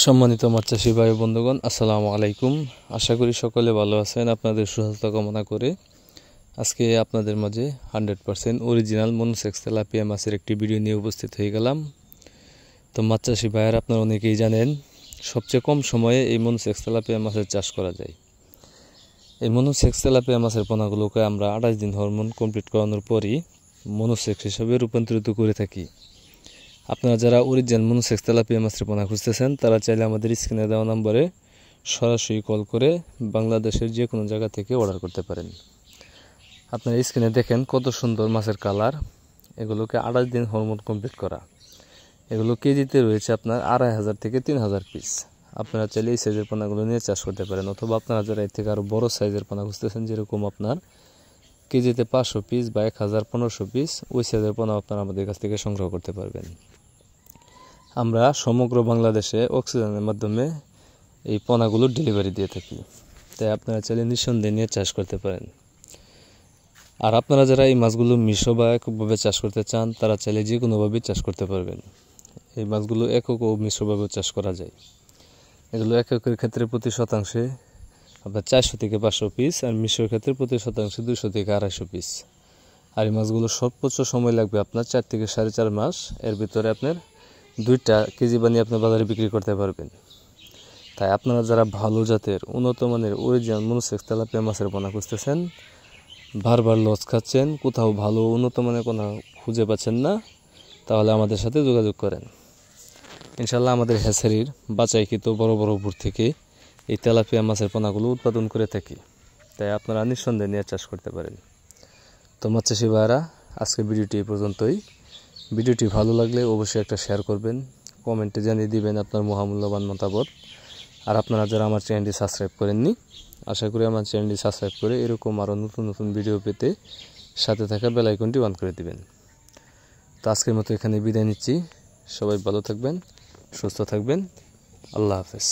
সম্মানিত মাছ চাষী ভাই বন্ধুগণ, আসসালামু আলাইকুম। আশা করি সকলে ভালো আছেন। আপনাদের সুস্বাস্থ্য কামনা করে আজকে আপনাদের মাঝে 100% অরিজিনাল মনোসেক্স তেলাপিয়া মাছের একটি ভিডিও নিয়ে উপস্থিত হয়ে গেলাম। তো মাছ চাষী ভাইয়ের আপনারা অনেকেই জানেন, সবচেয়ে কম সময়ে এই মনোসেক্স তেলাপিয়া মাছের চাষ করা যায়। এই মনোসেক্স তেলাপিয়া মাছের পোনাগুলোকে আমরা 28 দিন হরমোন কমপ্লিট করানোর পরই মনোসেক্স হিসাবে রূপান্তরিত করে থাকি। আপনারা যারা অরিজিনাল মনোসেক্স তেলাপিয়া মাছের পোনা খুঁজতেছেন, তারা চাইলে আমাদের স্ক্রিনে দেওয়া নম্বরে সরাসরি কল করে বাংলাদেশের যে কোনো জায়গা থেকে অর্ডার করতে পারেন। আপনারা স্ক্রিনে দেখেন কত সুন্দর মাছের কালার। এগুলোকে 28 দিন হরমোন কমপ্লিট করা। এগুলো কেজিতে রয়েছে আপনার 2500 থেকে 3000 পিস। আপনারা চাইলে এই সাইজের পোনাগুলো নিয়ে চাষ করতে পারেন, অথবা আপনারা যারা এর থেকে আরও বড় সাইজের পোনা খুঁজতেছেন, যেরকম আপনার কেজিতে 500 পিস বা 1000-1500 পিস, ওই সাইজের পোনা আপনারা আমাদের কাছ থেকে সংগ্রহ করতে পারবেন। আমরা সমগ্র বাংলাদেশে অক্সিজেনের মাধ্যমে এই পোনাগুলো ডেলিভারি দিয়ে থাকি, তাই আপনারা চাইলে নিঃসন্দেহে নিয়ে চাষ করতে পারেন। আর আপনারা যারা এই মাছগুলো মিশ্র বা এককভাবে চাষ করতে চান, তারা চাইলে যে কোনোভাবেই চাষ করতে পারবেন। এই মাছগুলো একক ও মিশ্রভাবেও চাষ করা যায়। এগুলো এককের ক্ষেত্রে প্রতি শতাংশে আপনার 400 থেকে 500 পিস, আর মিশ্রের ক্ষেত্রে প্রতি শতাংশে 200 থেকে 250 পিস। আর এই মাছগুলো সর্বোচ্চ সময় লাগবে আপনার 4 থেকে 4.5 মাস। এর ভিতরে আপনার 2টা কেজি বানিয়ে আপনার বাজারে বিক্রি করতে পারবেন। তাই আপনারা যারা ভালো জাতের উন্নত মানের অরিজিনাল মনোসেক্স তেলাপিয়া মাছের পোনা খুঁজতেছেন, বারবার লস খাচ্ছেন, কোথাও ভালো উন্নত মানের পোনা খুঁজে পাচ্ছেন না, তাহলে আমাদের সাথে যোগাযোগ করেন। ইনশাল্লাহ আমাদের হ্যাচারির বাছাইকৃত বড় বড় বুট থেকে এই তেলাপিয়া মাছের পোনাগুলো উৎপাদন করে থাকি, তাই আপনারা নিঃসন্দেহে নিয়ে চাষ করতে পারেন। তো মাছ চাষী ভাইরা, আজকের ভিডিওটি এই পর্যন্তই। ভিডিওটি ভালো লাগলে অবশ্যই একটা শেয়ার করবেন, কমেন্টে জানিয়ে দিবেন আপনার মহামূল্যবান মতামত। আর আপনারা যারা আমার চ্যানেলটি সাবস্ক্রাইব করেননি, আশা করি আমার চ্যানেলটি সাবস্ক্রাইব করে এরকম আরও নতুন নতুন ভিডিও পেতে সাথে থাকা বেল আইকনটি অন করে দিবেন। তো আজকের মতো এখানে বিদায় নিচ্ছি। সবাই ভালো থাকবেন, সুস্থ থাকবেন। আল্লাহ হাফেজ।